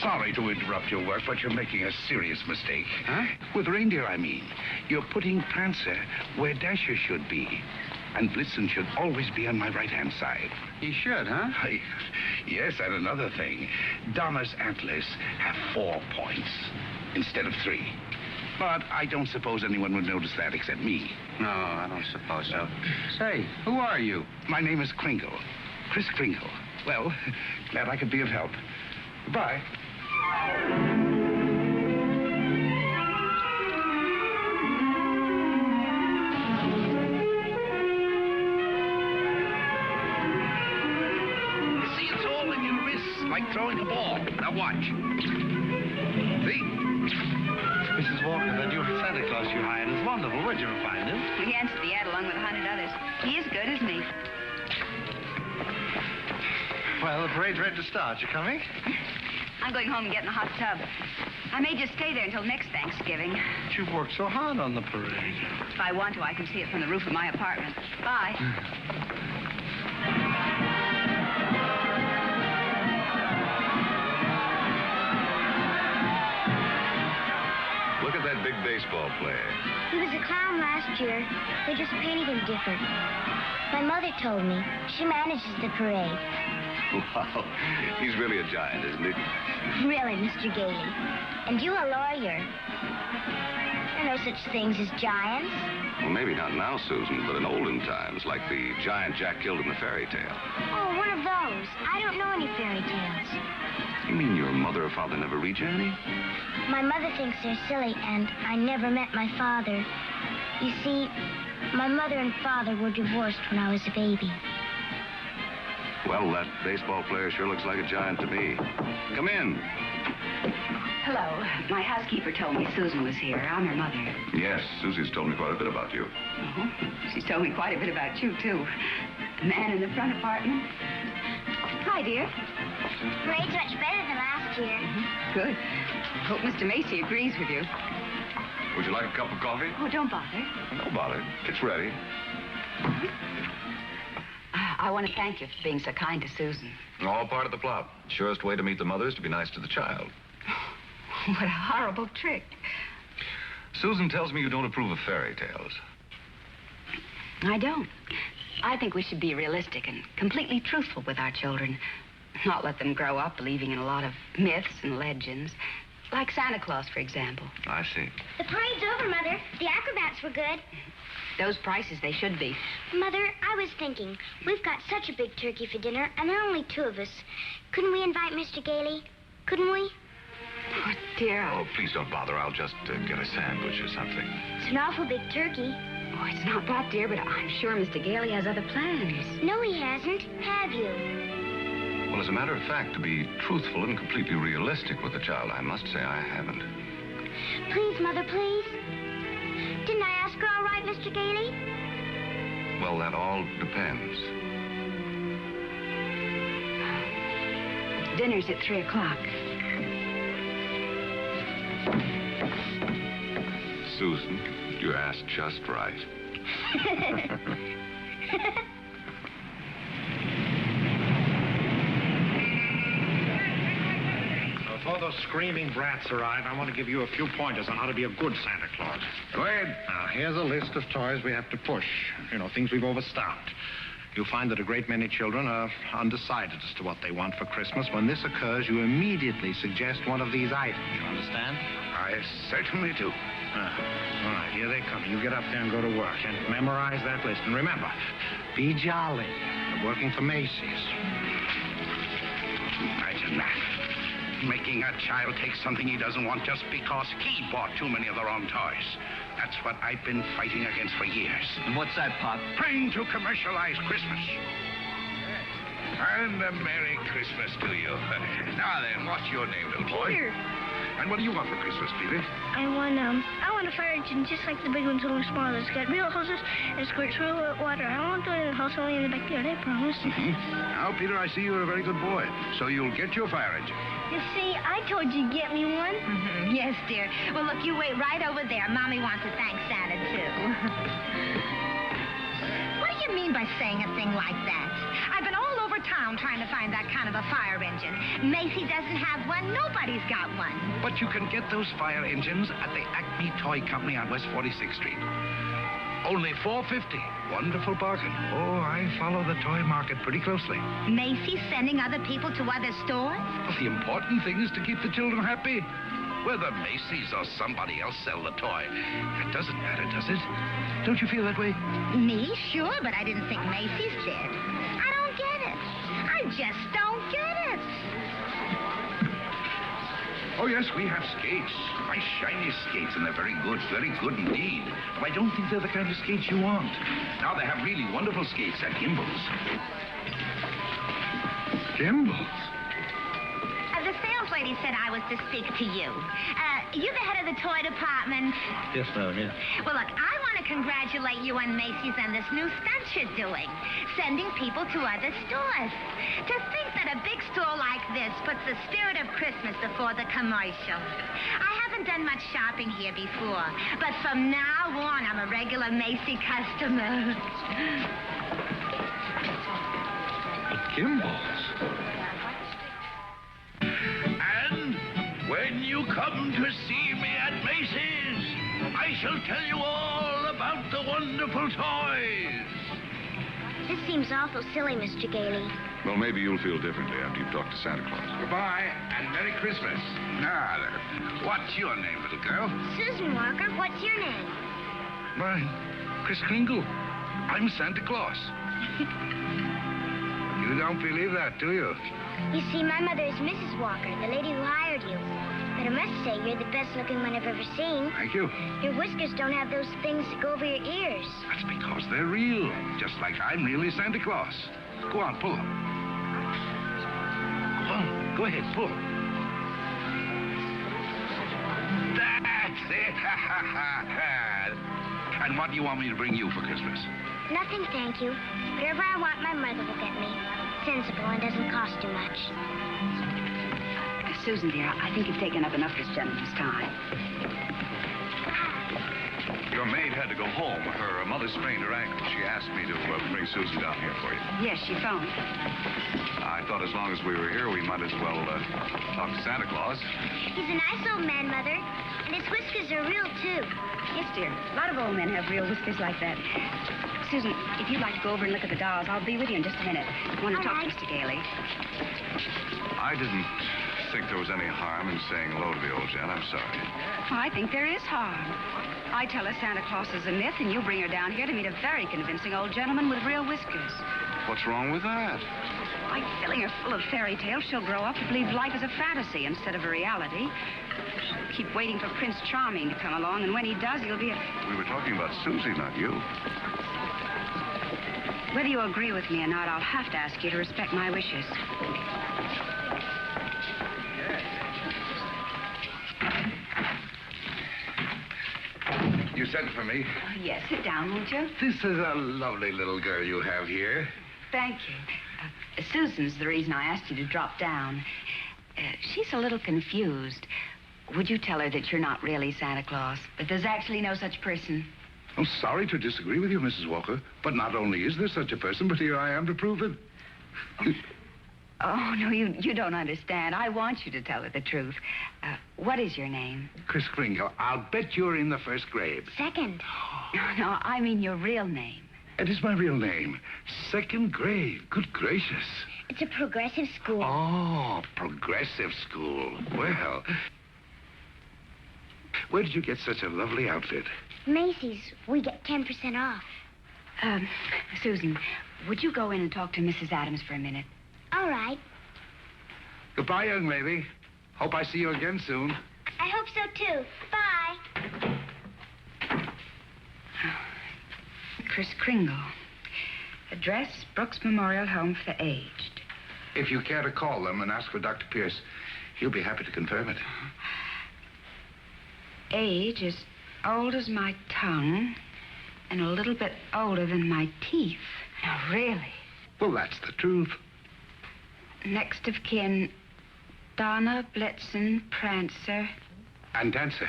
sorry to interrupt your work, but you're making a serious mistake. Huh? With reindeer, I mean. You're putting Prancer where Dasher should be. And Blitzen should always be on my right-hand side. He should, huh? Yes, and another thing. Donna's antlers have 4 points instead of 3. But I don't suppose anyone would notice that except me. No, I don't suppose so. Say, who are you? My name is Kringle. Kris Kringle. Well, glad I could be of help. Goodbye. See, it's all in your wrists, like throwing a ball. Now watch. See? Mrs. Walker, that new Santa Claus you hired is wonderful. Where'd you find him? He answered the ad along with 100 others. He is good, isn't he? Well, the parade's ready to start. You coming? I'm going home and getting a hot tub. I may just stay there until next Thanksgiving. But you've worked so hard on the parade. If I want to, I can see it from the roof of my apartment. Bye. Look at that big baseball player. He was a clown last year. They just painted him different. My mother told me. She manages the parade. Wow. He's really a giant, isn't he? Really, Mr. Gailey. And you a lawyer. There are no such things as giants. Well, maybe not now, Susan, but in olden times, like the giant Jack killed in the fairy tale. Oh, one of those. I don't know any fairy tales. You mean your mother or father never read you any? My mother thinks they're silly, and I never met my father. You see, my mother and father were divorced when I was a baby. Well, that baseball player sure looks like a giant to me. Come in. Hello. My housekeeper told me Susan was here. I'm her mother. Yes, Susie's told me quite a bit about you. She's told me quite a bit about you, too. The man in the front apartment. Hi, dear. Parade's much better than last year. Good. Hope Mr. Macy agrees with you. Would you like a cup of coffee? Oh, don't bother. No bother. It's ready. I want to thank you for being so kind to Susan. All part of the plot. Surest way to meet the mother is to be nice to the child. What a horrible trick. Susan tells me you don't approve of fairy tales. I don't. I think we should be realistic and completely truthful with our children. Not let them grow up believing in a lot of myths and legends. Like Santa Claus, for example. I see. The parade's over, Mother. The acrobats were good. Those prices, they should be. Mother, I was thinking, we've got such a big turkey for dinner, and there are only 2 of us. Couldn't we invite Mr. Gailey? Couldn't we? Oh, dear. Oh, please don't bother. I'll just get a sandwich or something. It's an awful big turkey. Oh, it's not that, dear, but I'm sure Mr. Gailey has other plans. No, he hasn't. Have you? Well, as a matter of fact, to be truthful and completely realistic with the child, I must say I haven't. Please, Mother, please. Didn't I ask her all right, Mr. Gailey? Well, that all depends. Dinner's at 3 o'clock. Susan, you asked just right. Before those screaming brats arrive, I want to give you a few pointers on how to be a good Santa Claus. Go ahead. Now, here's a list of toys we have to push. You know, things we've overstocked. You'll find that a great many children are undecided as to what they want for Christmas. When this occurs, you immediately suggest one of these items. You understand? I certainly do. All right, here they come. You get up there and go to work and memorize that list. And remember, be jolly. You're working for Macy's. Imagine that. Making a child take something he doesn't want just because he bought too many of the wrong toys. That's what I've been fighting against for years. And what's that, Pop? Trying to commercialize Christmas. And a Merry Christmas to you. Now then, what's your name, little boy? Peter. And what do you want for Christmas, Peter? I want a fire engine just like the big ones, only smaller. It's got real hoses and squirts real water. I won't do it in the house, only in the backyard, I promise. Now, Peter, I see you're a very good boy. So you'll get your fire engine. You see, I told you to get me one. Yes, dear. Well, look, you wait right over there. Mommy wants to thank Santa, too. What do you mean by saying a thing like that? I've been all over town trying to find that kind of of a fire engine. Macy doesn't have one. Nobody's got one. But you can get those fire engines at the Acme Toy Company on West 46th Street. Only $4.50. Wonderful bargain. Oh, I follow the toy market pretty closely. Macy's sending other people to other stores? Well, the important thing is to keep the children happy. Whether Macy's or somebody else sell the toy, it doesn't matter, does it? Don't you feel that way? Me? Sure, but I didn't think Macy's did. I don't get it. I just don't get it. Oh, yes, we have skates. Nice, shiny skates, and they're very good indeed. But I don't think they're the kind of skates you want. Now, they have really wonderful skates at Gimbel's. Gimbel's? The sales lady said I was to speak to you. You're the head of the toy department. Yes, ma'am, yeah. Well, look, I want to congratulate you on Macy's and this new stunt you're doing, sending people to other stores. To think that a big store like this puts the spirit of Christmas before the commercial. I haven't done much shopping here before, but from now on, I'm a regular Macy customer. Gimbel's? And when you come to see me at Macy's, I shall tell you all about the wonderful toys. This seems awful silly, Mr. Gailey. Well, maybe you'll feel differently after you've talked to Santa Claus. Goodbye, and Merry Christmas. Now, then, what's your name, little girl? Susan Walker, what's your name? Mine, Kris Kringle. I'm Santa Claus. You don't believe that, do you? You see, my mother is Mrs. Walker, the lady who hired you. But I must say, you're the best-looking one I've ever seen. Thank you. Your whiskers don't have those things that go over your ears. That's because they're real, just like I'm really Santa Claus. Go on, pull them. Go on, go ahead, pull. That's it. And what do you want me to bring you for Christmas? Nothing, thank you. Whatever I want, my mother will get me. Sensible and doesn't cost too much. Susan, dear, I think you've taken up enough of this gentleman's time. Your maid had to go home. Her mother sprained her ankle. She asked me to bring Susan down here for you. Yes, she phoned. I thought as long as we were here, we might as well talk to Santa Claus. He's a nice old man, Mother. And his whiskers are real, too. Yes, dear. A lot of old men have real whiskers like that. Susan, if you'd like to go over and look at the dolls, I'll be with you in just a minute. I want to talk to Mr. Gailey. I didn't think there was any harm in saying hello to the old gent. I'm sorry. Well, I think there is harm. I tell her Santa Claus is a myth, and you bring her down here to meet a very convincing old gentleman with real whiskers. What's wrong with that? By filling her full of fairy tales, she'll grow up to believe life is a fantasy instead of a reality. She'll keep waiting for Prince Charming to come along, and when he does, he'll be a... We were talking about Susie, not you. Whether you agree with me or not, I'll have to ask you to respect my wishes. You sent for me? Yes, sit down, won't you? This is a lovely little girl you have here. Thank you. Susan's the reason I asked you to drop down. She's a little confused. Would you tell her that you're not really Santa Claus, that there's actually no such person? I'm sorry to disagree with you, Mrs. Walker, but not only is there such a person, but here I am to prove it. Oh, no, you don't understand. I want you to tell her the truth. What is your name? Kris Kringle. I'll bet you're in the first grade. Second. No, I mean your real name. It is my real name. Second grade. Good gracious. It's a progressive school. Oh, progressive school. Well, where did you get such a lovely outfit? Macy's. We get 10% off. Susan, would you go in and talk to Mrs. Adams for a minute? All right. Goodbye, young lady. Hope I see you again soon. I hope so, too. Bye. Kris Kringle. Address, Brooks Memorial Home for the Aged. If you care to call them and ask for Dr. Pierce, he'll be happy to confirm it. Age is old as my tongue and a little bit older than my teeth. Now, really. Well, that's the truth. Next of kin, Donna, Blitzen, Prancer. And Dancer.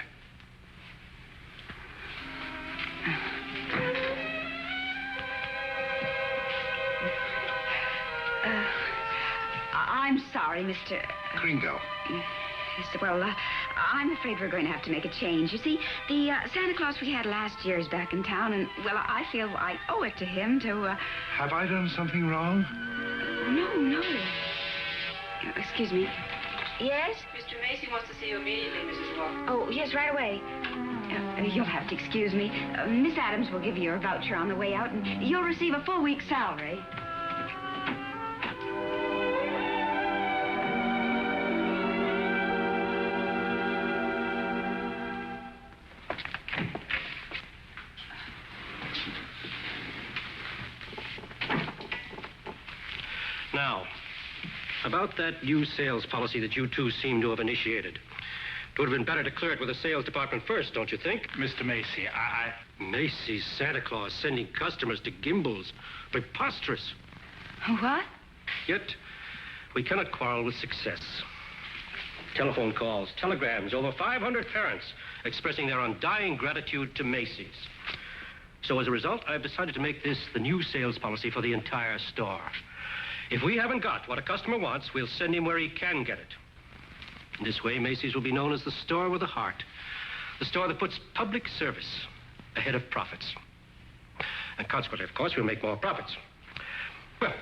I'm sorry, Mr. Kringle. Yes, well, I'm afraid we're going to have to make a change. You see, the Santa Claus we had last year is back in town, and, well, I feel I owe it to him to, Have I done something wrong? No. Excuse me. Yes? Mr. Macy wants to see you immediately, Mrs. Walker. Oh, yes, right away. You'll have to excuse me. Miss Adams will give you your voucher on the way out, and you'll receive a full week's salary. Now, about that new sales policy that you two seem to have initiated. It would have been better to clear it with the sales department first, don't you think? Mr. Macy, Macy's Santa Claus sending customers to Gimbel's. Preposterous. What? Yet, we cannot quarrel with success. Telephone calls, telegrams, over 500 parents expressing their undying gratitude to Macy's. So as a result, I've decided to make this the new sales policy for the entire store. If we haven't got what a customer wants, we'll send him where he can get it. In this way, Macy's will be known as the store with a heart. The store that puts public service ahead of profits. And consequently, of course, we'll make more profits. Well,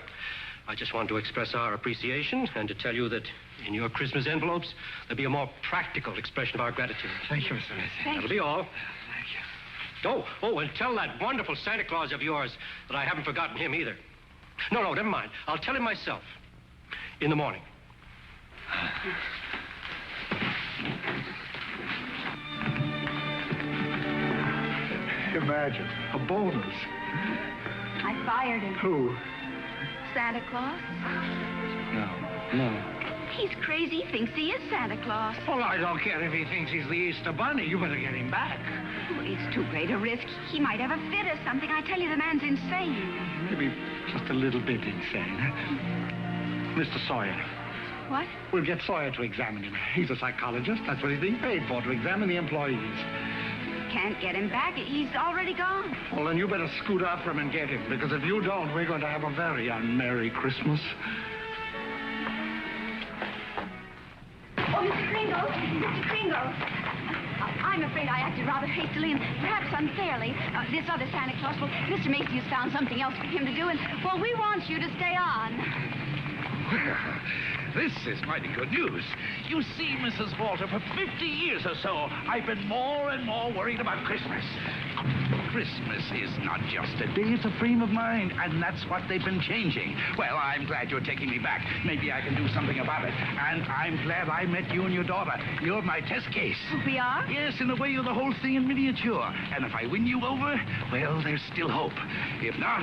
I just want to express our appreciation and to tell you that in your Christmas envelopes, there'll be a more practical expression of our gratitude. Thank you, Mr. Macy. That'll be all. Thank you. Oh, and tell that wonderful Santa Claus of yours that I haven't forgotten him either. No, never mind. I'll tell him myself. In the morning. Imagine, a bonus. I fired him. Who? Santa Claus? No. He's crazy. He thinks he is Santa Claus. Well, I don't care if he thinks he's the Easter Bunny. You better get him back. Oh, it's too great a risk. He might have a fit or something. I tell you, the man's insane. Maybe just a little bit insane. Mr. Sawyer. What? We'll get Sawyer to examine him. He's a psychologist. That's what he's being paid for, to examine the employees. Can't get him back. He's already gone. Well, then you better scoot out from him and get him, because if you don't, we're going to have a very unmerry Christmas. Oh, Mr. Kringle. I'm afraid I acted rather hastily and perhaps unfairly. This other Santa Claus, well, Mr. Macy has found something else for him to do, and, well, we want you to stay on. Well, this is mighty good news. You see, Mrs. Walter, for 50 years or so, I've been more and more worried about Christmas. Christmas is not just a day, it's a frame of mind, and that's what they've been changing. Well, I'm glad you're taking me back. Maybe I can do something about it. And I'm glad I met you and your daughter. You're my test case. We are? Yes, in a way, you're the whole thing in miniature. And if I win you over, well, there's still hope. If not,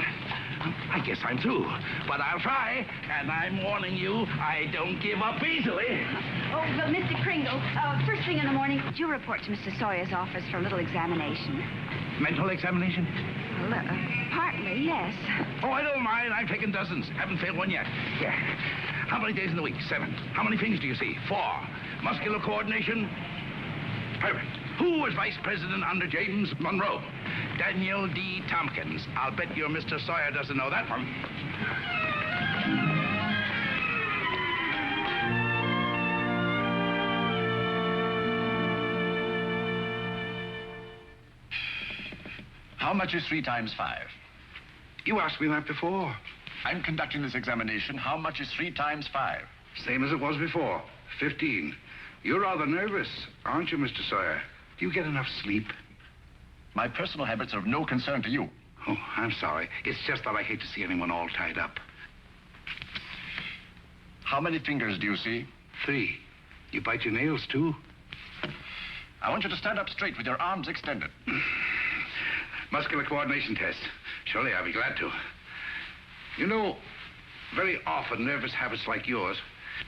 I guess I'm through. But I'll try, and I'm warning you, I don't give up easily. Oh, but Mr. Kringle, first thing in the morning, would you report to Mr. Sawyer's office for a little examination? Mental examination? Well, partly, yes. Oh, I don't mind. I've taken dozens. Haven't failed one yet. Yeah. How many days in the week? 7. How many things do you see? 4. Muscular coordination? Perfect. Who was vice president under James Monroe? Daniel D. Tompkins. I'll bet your Mr. Sawyer doesn't know that one. How much is 3 times 5? You asked me that before. I'm conducting this examination. How much is 3 times 5? Same as it was before. 15. You're rather nervous, aren't you, Mr. Sawyer? Do you get enough sleep? My personal habits are of no concern to you. Oh, I'm sorry. It's just that I hate to see anyone all tied up. How many fingers do you see? 3. You bite your nails, too? I want you to stand up straight with your arms extended. Muscular coordination test. Surely I'll be glad to. You know, very often nervous habits like yours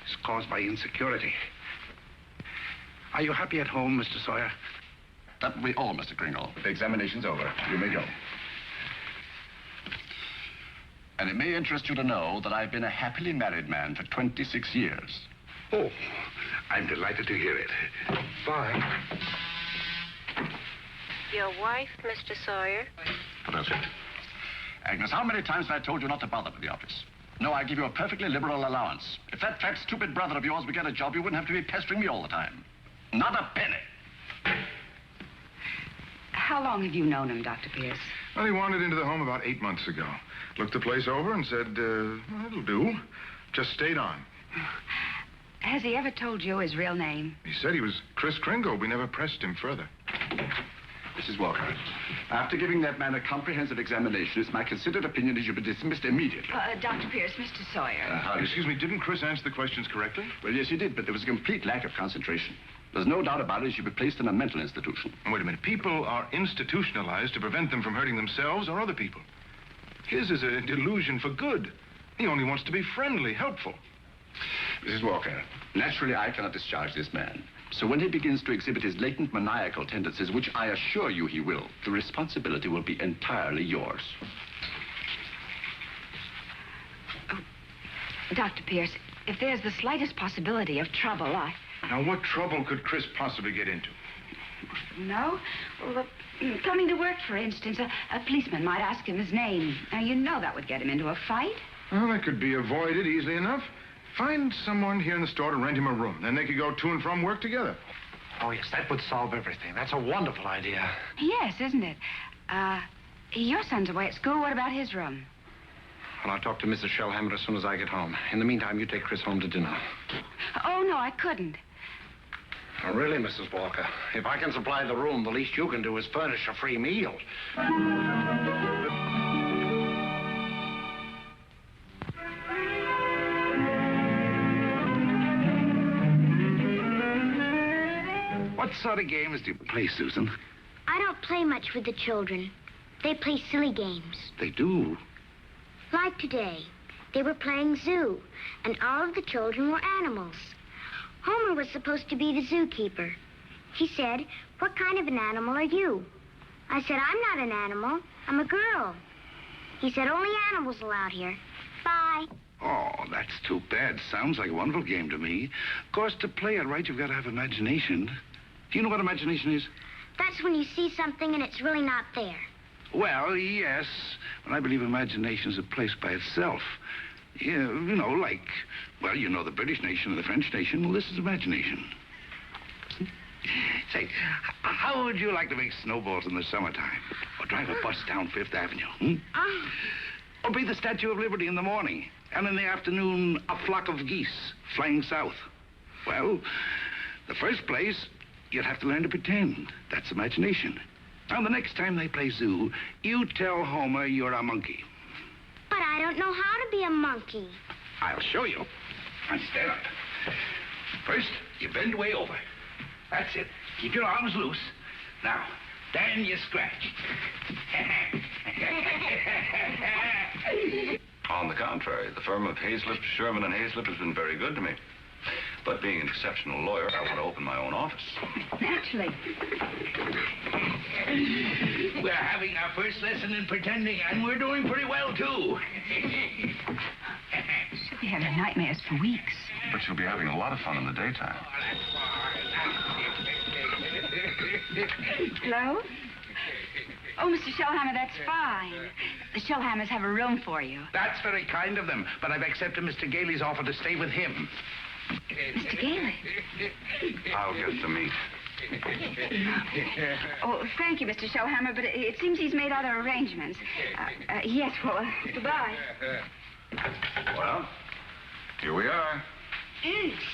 is caused by insecurity. Are you happy at home, Mr. Sawyer? That will be all, Mr. Kringle. The examination's over. You may go. And it may interest you to know that I've been a happily married man for 26 years. Oh, I'm delighted to hear it. Bye. Your wife, Mr. Sawyer? What else? Agnes, how many times have I told you not to bother with the office? No, I give you a perfectly liberal allowance. If that fat, stupid brother of yours would get a job, you wouldn't have to be pestering me all the time. Not a penny. How long have you known him, Dr. Pierce? Well, he wandered into the home about 8 months ago. Looked the place over and said, well, it'll do. Just stayed on. Has he ever told you his real name? He said he was Kris Kringle. We never pressed him further. Mrs. Walker, after giving that man a comprehensive examination, it's my considered opinion he should be dismissed immediately. Dr. Pierce, Mr. Sawyer. Excuse me, didn't Kris answer the questions correctly? Well, yes, he did, but there was a complete lack of concentration. There's no doubt about it, he should be placed in a mental institution. Wait a minute. People are institutionalized to prevent them from hurting themselves or other people. His is a delusion for good. He only wants to be friendly, helpful. Mrs. Walker, naturally I cannot discharge this man. So when he begins to exhibit his latent maniacal tendencies, which I assure you he will, the responsibility will be entirely yours. Oh, Dr. Pierce, if there's the slightest possibility of trouble, Now, what trouble could Kris possibly get into? No? Well, coming to work, for instance, a policeman might ask him his name. Now, you know that would get him into a fight. Well, that could be avoided easily enough. Find someone here in the store to rent him a room. Then they could go to and from work together. Oh, yes, that would solve everything. That's a wonderful idea. Yes, isn't it? Your son's away at school. What about his room? Well, I'll talk to Mrs. Shellhammer as soon as I get home. In the meantime, you take Kris home to dinner. Oh, no, I couldn't. Oh, really, Mrs. Walker? If I can supply the room, the least you can do is furnish a free meal. What sort of games do you play, Susan? I don't play much with the children. They play silly games. They do. Like today, they were playing zoo, and all of the children were animals. Homer was supposed to be the zookeeper. He said, "What kind of an animal are you?" I said, "I'm not an animal. I'm a girl." He said, "Only animals allowed here. Bye." Oh, that's too bad. Sounds like a wonderful game to me. Of course, to play it right, you've got to have imagination. Do you know what imagination is? That's when you see something and it's really not there. Well, yes. But I believe imagination is a place by itself. Yeah, you know, like, well, you know the British nation and the French nation. Well, this is imagination. Say, how would you like to make snowballs in the summertime? Or drive a bus down Fifth Avenue, Or be the Statue of Liberty in the morning, and in the afternoon, a flock of geese flying south? Well, the first place, you'd have to learn to pretend. That's imagination. Now, the next time they play zoo, you tell Homer you're a monkey. But I don't know how to be a monkey. I'll show you. Now, stand up. First, you bend way over. That's it. Keep your arms loose. Now, then you scratch. On the contrary, the firm of Hazlitt, Sherman, and Hazlitt has been very good to me. But being an exceptional lawyer, I want to open my own office. Naturally. We're having our first lesson in pretending, and we're doing pretty well, too. She'll be having nightmares for weeks. But you'll be having a lot of fun in the daytime. Hello? Oh, Mr. Shellhammer, that's fine. The Shellhammers have a room for you. That's very kind of them, but I've accepted Mr. Gailey's offer to stay with him. Mr. Gailey? I'll get the meat. Oh, thank you, Mr. Shellhammer, but it seems he's made other arrangements. Yes, well, goodbye. Well, here we are.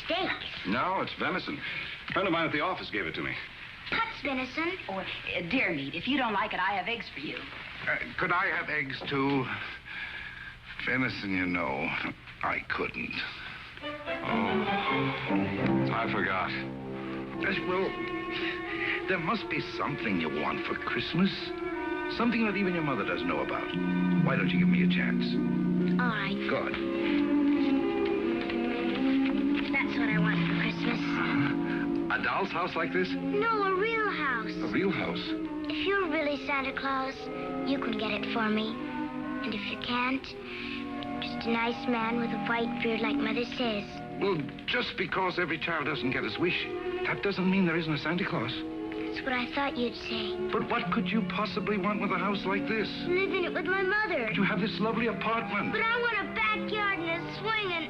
Steak. No, it's venison. A friend of mine at the office gave it to me. What's venison? Oh, deer meat. If you don't like it, I have eggs for you. Could I have eggs, too? Venison, you know, I couldn't. Oh, I forgot. Well, there must be something you want for Christmas. Something that even your mother doesn't know about. Why don't you give me a chance? All right. Good. That's what I want for Christmas. A doll's house like this? No, a real house. A real house? If you're really Santa Claus, you can get it for me. And if you can't, just a nice man with a white beard like Mother says. Well, just because every child doesn't get his wish, that doesn't mean there isn't a Santa Claus. That's what I thought you'd say. But what could you possibly want with a house like this? Live in it with my mother. You have this lovely apartment. But I want a bad backyard in a swing and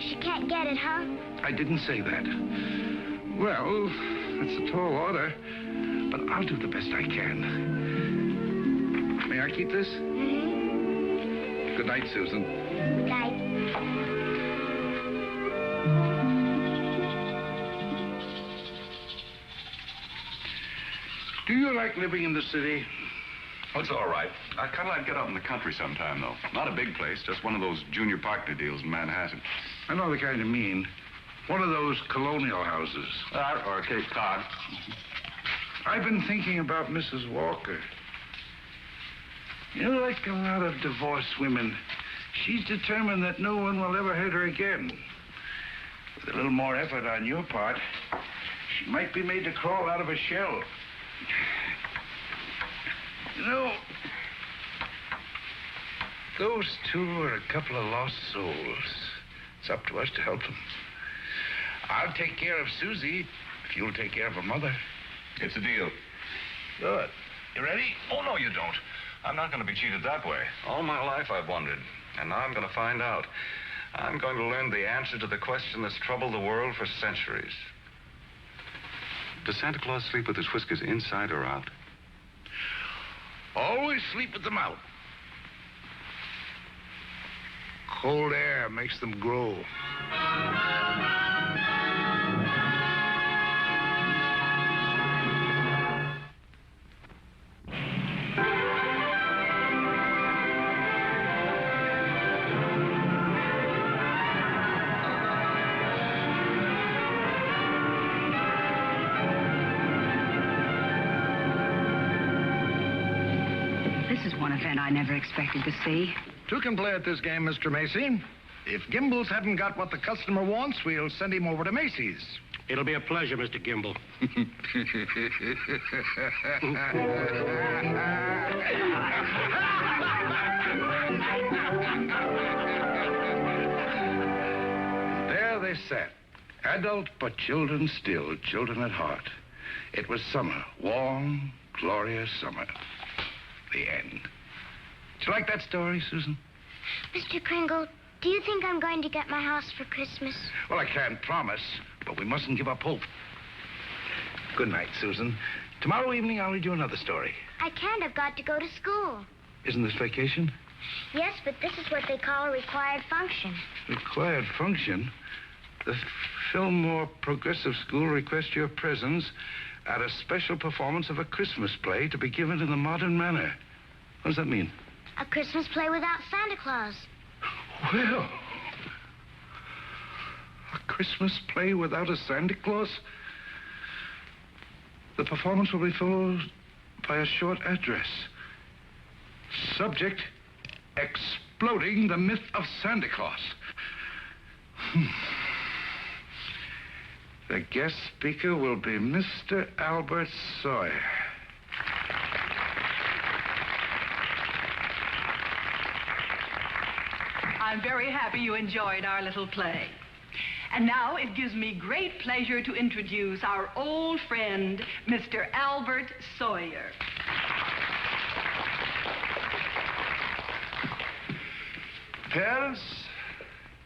she can't get it, huh? I didn't say that. Well, it's a tall order, but I'll do the best I can. May I keep this? Mm-hmm. Good night, Susan. Good night. Do you like living in the city? Oh, it's all right. I'd kind of like to get out in the country sometime, though. Not a big place, just one of those junior partner deals in Manhattan. I know the kind you mean. One of those colonial houses. Or Cape Cod. I've been thinking about Mrs. Walker. You know, like a lot of divorced women, she's determined that no one will ever hurt her again. With a little more effort on your part, she might be made to crawl out of a shell. You know, those two are a couple of lost souls. It's up to us to help them. I'll take care of Susie if you'll take care of her mother. It's a deal. Good. You ready? Oh, no, you don't. I'm not going to be cheated that way. All my life I've wondered, and now I'm going to find out. I'm going to learn the answer to the question that's troubled the world for centuries. Does Santa Claus sleep with his whiskers inside or out? Always sleep with them out. Cold air makes them grow. I never expected to see. Two can play at this game, Mr. Macy. If Gimbel's haven't got what the customer wants, we'll send him over to Macy's. It'll be a pleasure, Mr. Gimble. There they sat. Adult, but children still, children at heart. It was summer, warm, glorious summer. The end. Did you like that story, Susan? Mr. Kringle, do you think I'm going to get my house for Christmas? Well, I can't promise, but we mustn't give up hope. Good night, Susan. Tomorrow evening, I'll read you another story. I can't. I've got to go to school. Isn't this vacation? Yes, but this is what they call a required function. Required function? The Fillmore Progressive School requests your presence at a special performance of a Christmas play to be given in the modern manner. What does that mean? A Christmas play without Santa Claus. Well, a Christmas play without a Santa Claus? The performance will be followed by a short address. Subject, exploding the myth of Santa Claus. The guest speaker will be Mr. Albert Sawyer. I'm very happy you enjoyed our little play. And now it gives me great pleasure to introduce our old friend, Mr. Albert Sawyer. Parents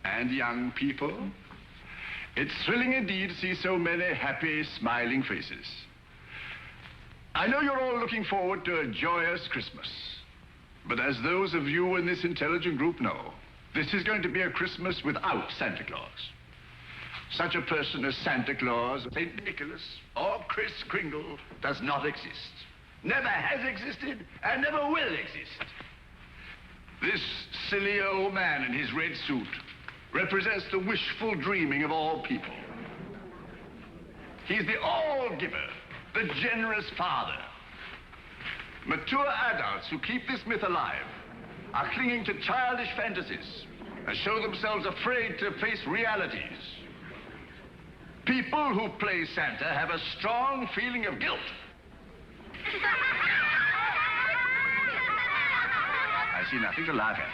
and young people, it's thrilling indeed to see so many happy, smiling faces. I know you're all looking forward to a joyous Christmas. But as those of you in this intelligent group know, this is going to be a Christmas without Santa Claus. Such a person as Santa Claus, St. Nicholas, or Kris Kringle does not exist. Never has existed and never will exist. This silly old man in his red suit represents the wishful dreaming of all people. He's the all-giver, the generous father. Mature adults who keep this myth alive are clinging to childish fantasies and show themselves afraid to face realities. People who play Santa have a strong feeling of guilt. I see nothing to laugh at.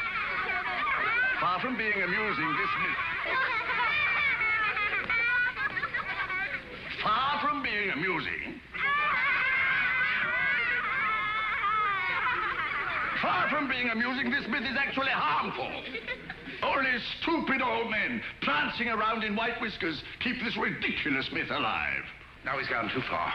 Far from being amusing, this myth... Far from being amusing... Far from being amusing, this myth is actually harmful. Only stupid old men prancing around in white whiskers keep this ridiculous myth alive. Now he's gone too far.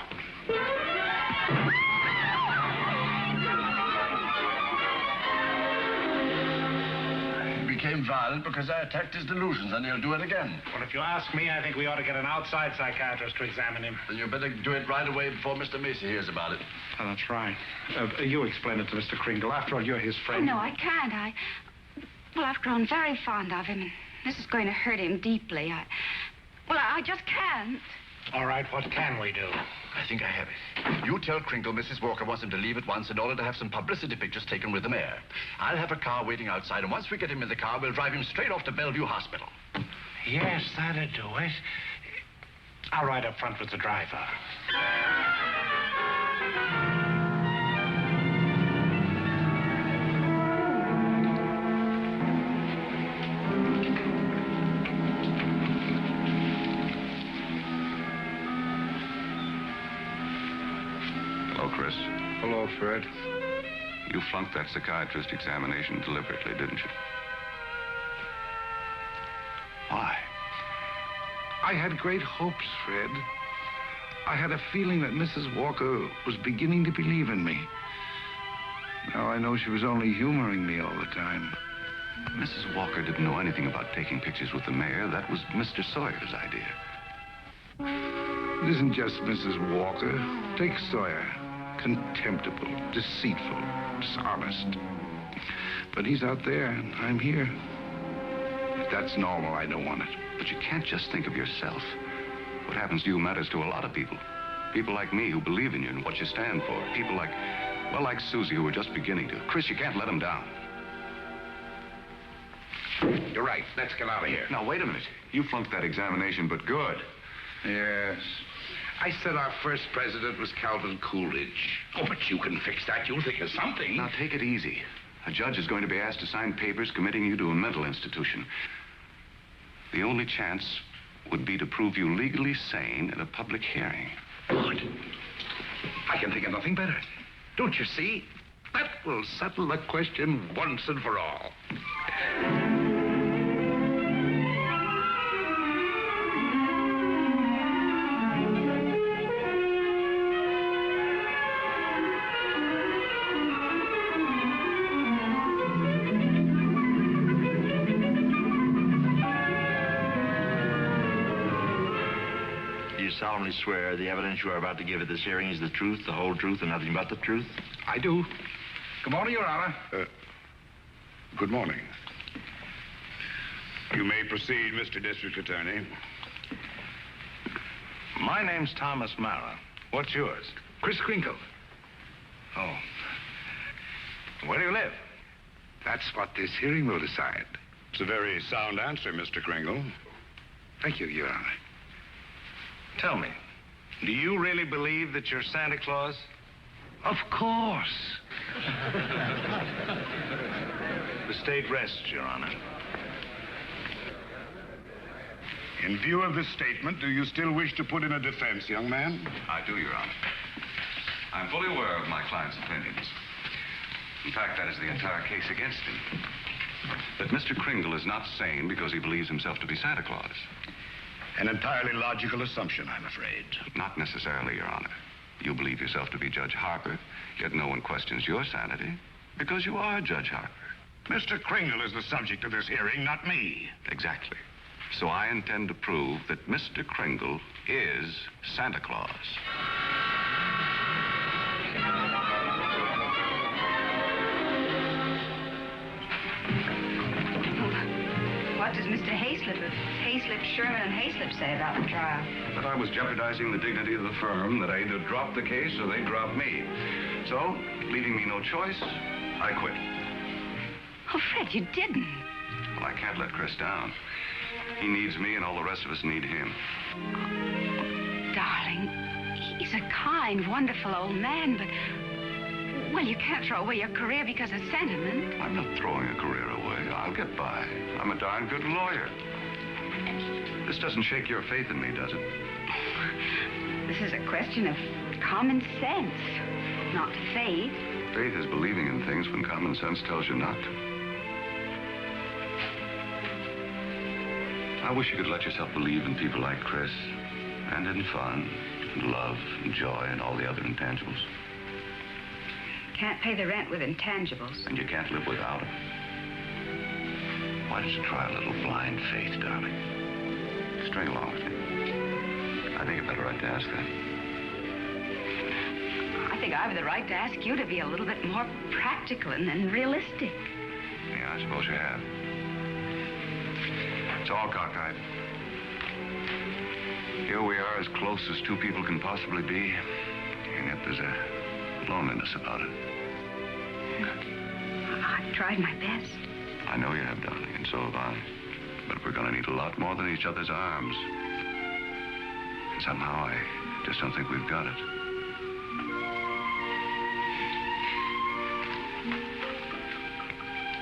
He became violent because I attacked his delusions, and he'll do it again. Well, if you ask me, I think we ought to get an outside psychiatrist to examine him. Then you better do it right away before Mr. Macy hears about it. Oh, that's right. You explain it to Mr. Kringle. After all, you're his friend. Oh, no, I can't. Well, I've grown very fond of him, and this is going to hurt him deeply. I just can't. All right, what can we do? I think I have it. You tell Kringle Mrs. Walker wants him to leave at once in order to have some publicity pictures taken with the mayor. I'll have a car waiting outside, and once we get him in the car, we'll drive him straight off to Bellevue Hospital. Yes, that'd do it. I'll ride up front with the driver. Chris. Hello, Fred. You flunked that psychiatrist examination deliberately, didn't you? Why? I had great hopes, Fred. I had a feeling that Mrs. Walker was beginning to believe in me. Now I know she was only humoring me all the time. Mrs. Walker didn't know anything about taking pictures with the mayor. That was Mr. Sawyer's idea. It isn't just Mrs. Walker. Take Sawyer. Contemptible, deceitful, dishonest. But he's out there, and I'm here. If that's normal, I don't want it. But you can't just think of yourself. What happens to you matters to a lot of people. People like me who believe in you and what you stand for. People like Susie, who are just beginning to. Chris, you can't let them down. You're right. Let's get out of here. Now, wait a minute. You flunked that examination, but good. Yes. I said our first president was Calvin Coolidge. Oh, but you can fix that. You'll think of something. Now, take it easy. A judge is going to be asked to sign papers committing you to a mental institution. The only chance would be to prove you legally sane at a public hearing. Good. I can think of nothing better. Don't you see? That will settle the question once and for all. Solemnly swear the evidence you are about to give at this hearing is the truth, the whole truth, and nothing but the truth? I do. Good morning, Your Honor. Good morning. You may proceed, Mr. District Attorney. My name's Thomas Mara. What's yours? Kris Kringle. Oh. Where do you live? That's what this hearing will decide. It's a very sound answer, Mr. Kringle. Thank you, Your Honor. Tell me, do you really believe that you're Santa Claus? Of course. The state rests, Your Honor. In view of this statement, do you still wish to put in a defense, young man? I do, Your Honor. I'm fully aware of my client's opinions. In fact, that is the entire case against him. But Mr. Kringle is not sane because he believes himself to be Santa Claus. An entirely logical assumption, I'm afraid. Not necessarily, Your Honor. You believe yourself to be Judge Harper, yet no one questions your sanity because you are Judge Harper. Mr. Kringle is the subject of this hearing, not me. Exactly. So I intend to prove that Mr. Kringle is Santa Claus. What does Mr. Hayslip, Sherman, and Hayslip say about the trial? That I was jeopardizing the dignity of the firm, that I either dropped the case or they dropped me. So, leaving me no choice, I quit. Oh, Fred, you didn't. Well, I can't let Chris down. He needs me, and all the rest of us need him. Darling, he's a kind, wonderful old man, but... Well, you can't throw away your career because of sentiment. I'm not throwing a career away. I'll get by. I'm a darn good lawyer. This doesn't shake your faith in me, does it? This is a question of common sense, not faith. Faith is believing in things when common sense tells you not to. I wish you could let yourself believe in people like Kris, and in fun, and love, and joy, and all the other intangibles. Can't pay the rent with intangibles. And you can't live without them. Why don't you try a little blind faith, darling? String along with me. I think you've got a right to ask that. I think I have the right to ask you to be a little bit more practical and realistic. Yeah, I suppose you have. It's all cockeyed. Here we are, as close as two people can possibly be, and yet there's a loneliness about it. I've tried my best. I know you have, darling, and so have I. But we're going to need a lot more than each other's arms. And somehow I just don't think we've got it.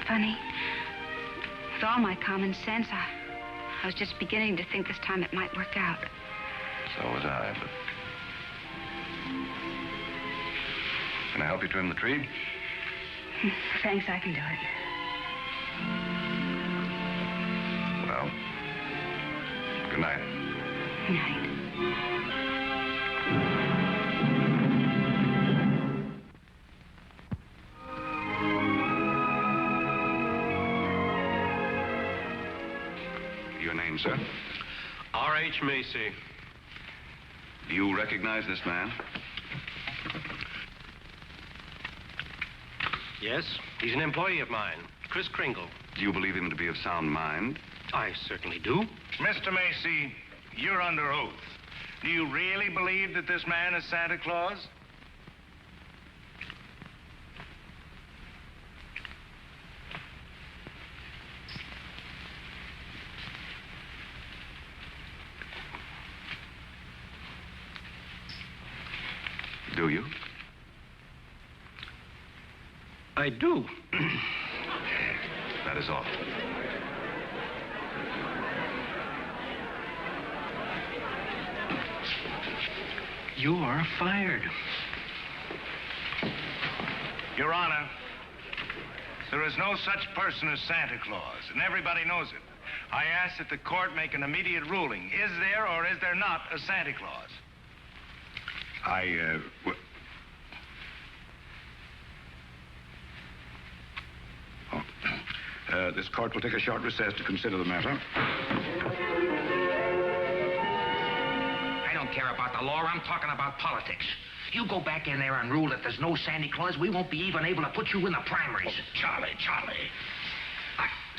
Funny. With all my common sense, I was just beginning to think this time it might work out. So was I, but... Can I help you trim the tree? Thanks, I can do it. Well, good night. Good night. Your name, sir? R.H. Macy. Do you recognize this man? Yes, he's an employee of mine, Kris Kringle. Do you believe him to be of sound mind? I certainly do. Mr. Macy, you're under oath. Do you really believe that this man is Santa Claus? Do you? I do. That is all. You are fired. Your Honor, there is no such person as Santa Claus, and everybody knows it. I ask that the court make an immediate ruling. Is there or is there not a Santa Claus? This court will take a short recess to consider the matter. I don't care about the law. I'm talking about politics. You go back in there and rule that there's no Santa Claus, we won't be even able to put you in the primaries. Charlie.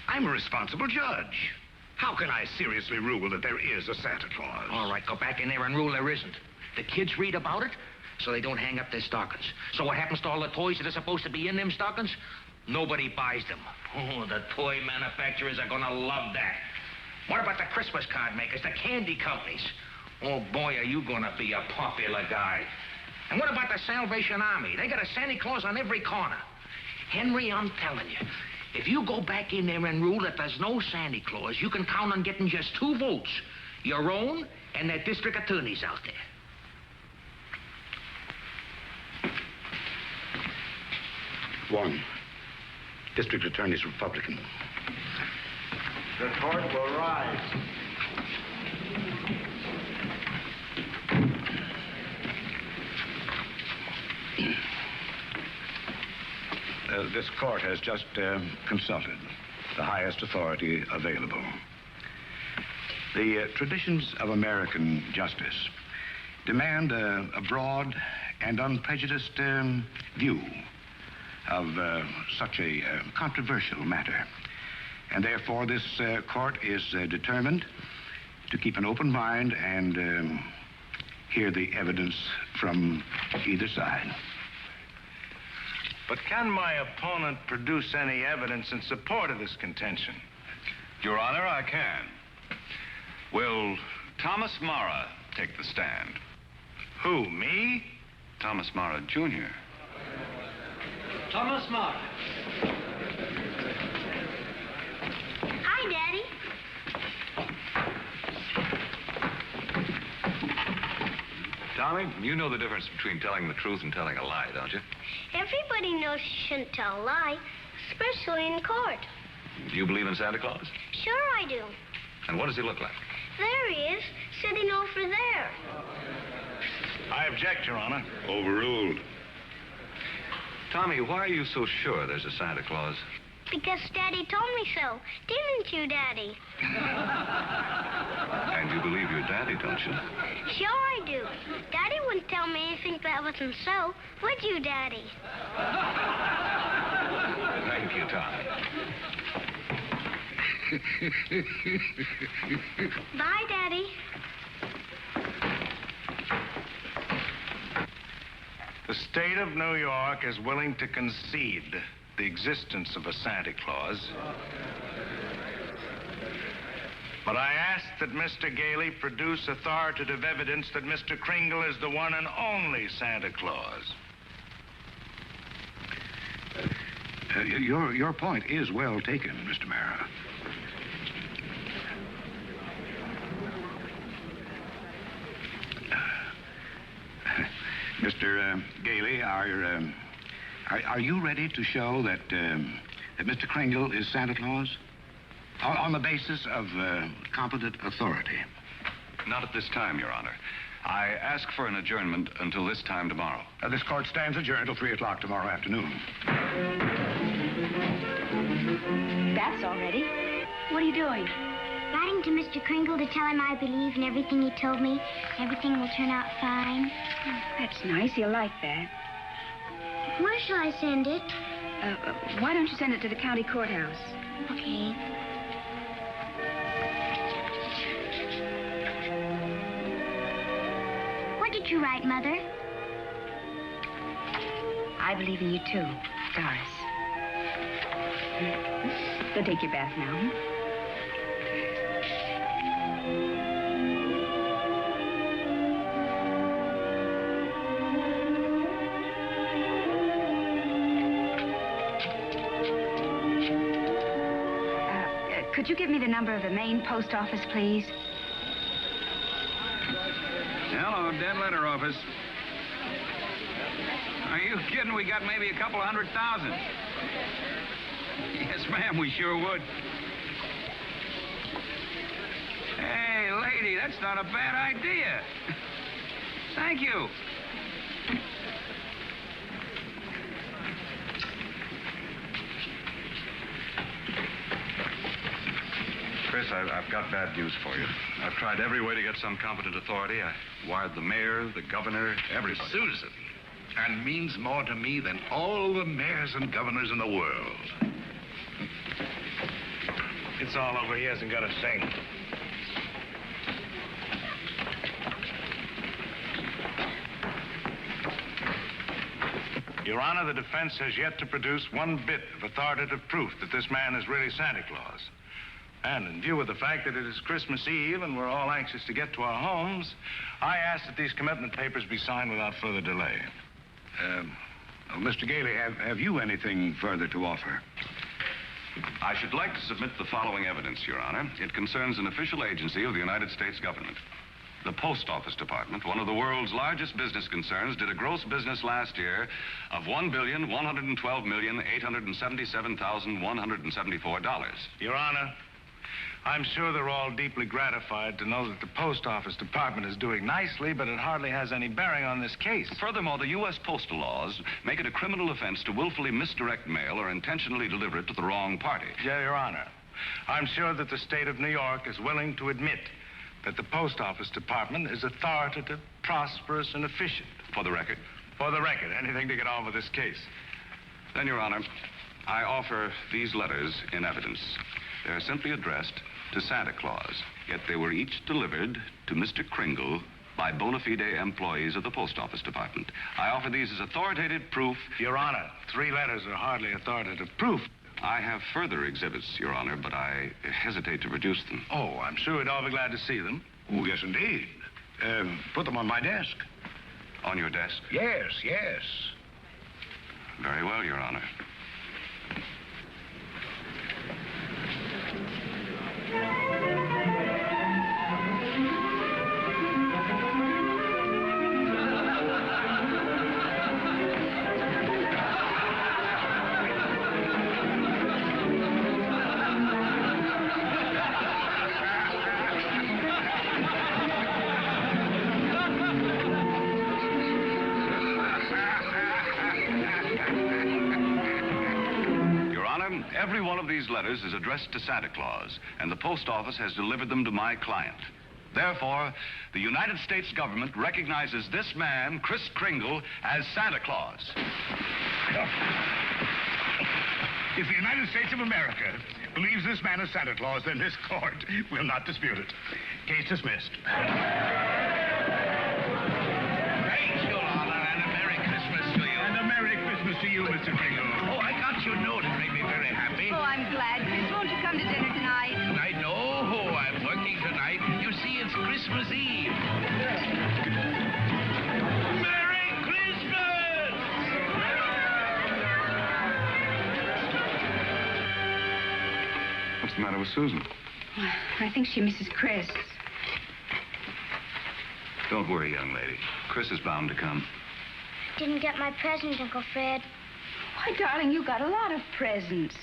I'm a responsible judge. How can I seriously rule that there is a Santa Claus? All right, go back in there and rule there isn't. The kids read about it, so they don't hang up their stockings. So what happens to all the toys that are supposed to be in them stockings? Nobody buys them. Oh, the toy manufacturers are gonna love that. What about the Christmas card makers, the candy companies? Oh, boy, are you gonna be a popular guy. And what about the Salvation Army? They got a Santa Claus on every corner. Henry, I'm telling you, if you go back in there and rule that there's no Santa Claus, you can count on getting just 2 votes. Your own and that district attorney's out there. One. District Attorney's Republican. The court will rise. This court has just consulted the highest authority available. The traditions of American justice demand a broad and unprejudiced view of such a controversial matter. And therefore, this court is determined to keep an open mind and hear the evidence from either side. But can my opponent produce any evidence in support of this contention? Your Honor, I can. Will Thomas Mara take the stand? Who, me? Thomas Mara, Jr. Thomas Mara. Hi, Daddy. Tommy, you know the difference between telling the truth and telling a lie, don't you? Everybody knows you shouldn't tell a lie, especially in court. Do you believe in Santa Claus? Sure I do. And what does he look like? There he is, sitting over there. I object, Your Honor. Overruled. Tommy, why are you so sure there's a Santa Claus? Because Daddy told me so. Didn't you, Daddy? And you believe your daddy, don't you? Sure I do. Daddy wouldn't tell me anything that wasn't so. Would you, Daddy? Thank you, Tommy. Bye, Daddy. The state of New York is willing to concede the existence of a Santa Claus. But I ask that Mr. Gailey produce authoritative evidence that Mr. Kringle is the one and only Santa Claus. Your point is well taken, Mr. Mara. Mr. Gailey, are you ready to show that Mr. Kringle is Santa Claus? On the basis of competent authority? Not at this time, Your Honor. I ask for an adjournment until this time tomorrow. This court stands adjourned till 3 o'clock tomorrow afternoon. That's all ready. What are you doing? Writing to Mr. Kringle to tell him I believe in everything he told me. Everything will turn out fine. Oh, that's nice. He'll like that. Where shall I send it? Why don't you send it to the county courthouse? Okay. What did you write, Mother? I believe in you, too, Doris. Go take your bath now. Could you give me the number of the main post office, please? Hello, dead letter office. Are you kidding? We got maybe a couple of 100,000. Yes, ma'am, we sure would. Hey, lady, that's not a bad idea. Thank you. Chris, I've got bad news for you. I've tried every way to get some competent authority. I wired the mayor, the governor, everybody. Susan. And means more to me than all the mayors and governors in the world. It's all over. He hasn't got a thing. Your Honor, the defense has yet to produce one bit of authoritative proof that this man is really Santa Claus. And in view of the fact that it is Christmas Eve and we're all anxious to get to our homes, I ask that these commitment papers be signed without further delay. Mr. Gailey, have you anything further to offer? I should like to submit the following evidence, Your Honor. It concerns an official agency of the United States government. The Post Office Department, one of the world's largest business concerns, did a gross business last year of $1,112,877,174. Your Honor, I'm sure they're all deeply gratified to know that the Post Office Department is doing nicely, but it hardly has any bearing on this case. Furthermore, the U.S. postal laws make it a criminal offense to willfully misdirect mail or intentionally deliver it to the wrong party. Yeah, Your Honor. I'm sure that the state of New York is willing to admit that the Post Office Department is authoritative, prosperous, and efficient. For the record? For the record. Anything to get on with this case. Then, Your Honor, I offer these letters in evidence. They're simply addressed to Santa Claus, yet they were each delivered to Mr. Kringle by bona fide employees of the Post Office Department. I offer these as authoritative proof. Your Honor, 3 letters are hardly authoritative proof. I have further exhibits, Your Honor, but I hesitate to produce them. Oh, I'm sure we'd all be glad to see them. Oh, yes, indeed. Put them on my desk. On your desk? Yes, yes. Very well, Your Honor. Every one of these letters is addressed to Santa Claus, and the post office has delivered them to my client. Therefore, the United States government recognizes this man, Kris Kringle, as Santa Claus. If the United States of America believes this man is Santa Claus, then this court will not dispute it. Case dismissed. Thank you, Lana, and a Merry Christmas to you. And a Merry Christmas to you, Mr. Kringle. Oh, I got your note. It made me very happy. Oh, I'm glad, Kris. Won't you come to dinner tonight? I know. I'm working tonight. You see, it's Christmas Eve. Merry Christmas! What's the matter with Susan? I think she misses Kris. Don't worry, young lady. Kris is bound to come. Didn't get my present, Uncle Fred. Why, darling, you got a lot of presents.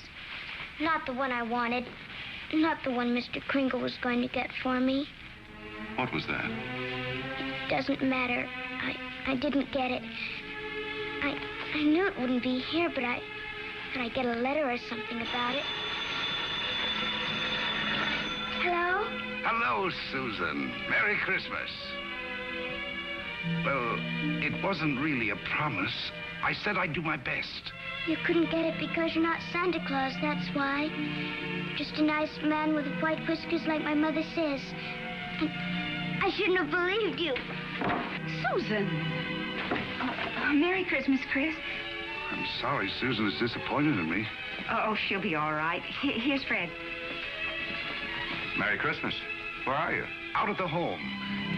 Not the one I wanted. Not the one Mr. Kringle was going to get for me. What was that? It doesn't matter. I didn't get it. I knew it wouldn't be here, but I get a letter or something about it. Hello? Hello, Susan. Merry Christmas. Well, it wasn't really a promise. I said I'd do my best. You couldn't get it because you're not Santa Claus, that's why. Just a nice man with white whiskers like my mother says. And I shouldn't have believed you. Susan. Merry Christmas, Kris. I'm sorry Susan is disappointed in me. Oh, she'll be all right. Here's Fred. Merry Christmas. Where are you? Out at the home.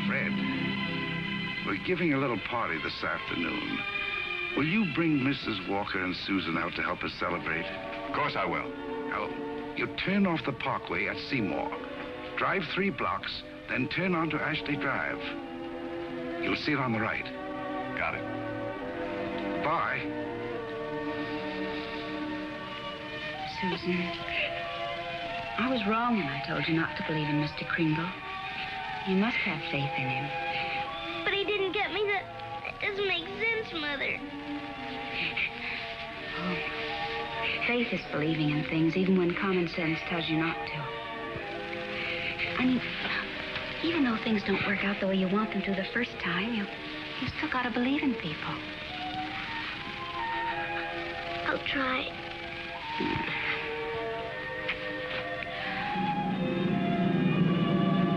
Fred, we're giving a little party this afternoon. Will you bring Mrs. Walker and Susan out to help us celebrate? Of course I will. Now, you turn off the parkway at Seymour. Drive 3 blocks, then turn onto Ashley Drive. You'll see it on the right. Got it. Bye. Susan, I was wrong when I told you not to believe in Mr. Kringle. You must have faith in him. But he didn't get me that. That doesn't make sense, Mother. Oh, faith is believing in things even when common sense tells you not to. I mean, even though things don't work out the way you want them to the first time, you still got to believe in people. I'll try.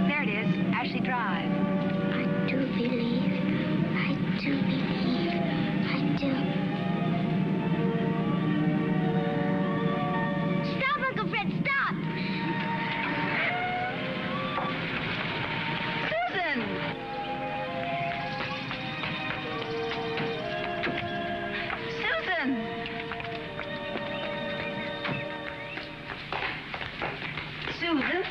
There it is, Ashley Drive. I do believe. I do believe. I do. Stop, Uncle Fred, stop! Susan! Susan! Susan?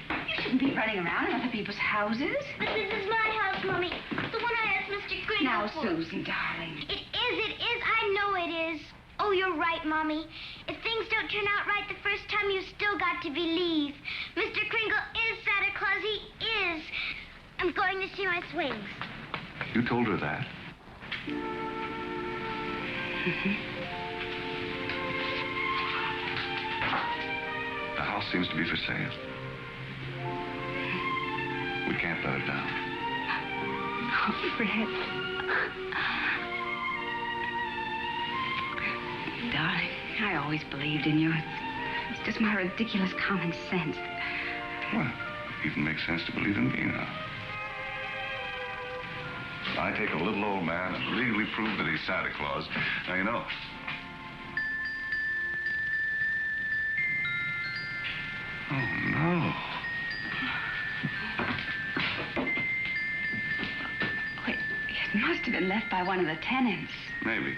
You shouldn't be running around in other people's houses. But this is my house, Mommy. The one I asked Mr. Kringle Now, for. Susan, darling. It is. I know it is. Oh, you're right, Mommy. If things don't turn out right the first time, you've still got to believe. Mr. Kringle is Santa Claus. He is. I'm going to see my swings. You told her that? The house seems to be for sale. We can't let it down. Oh, Fred. Darling, I always believed in you. It's just my ridiculous common sense. Well, it even makes sense to believe in me now. I take a little old man and legally prove that he's Santa Claus. Now, you know. Oh, no. Wait, it must have been left by one of the tenants. Maybe.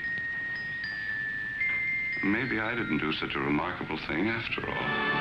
Maybe I didn't do such a remarkable thing after all.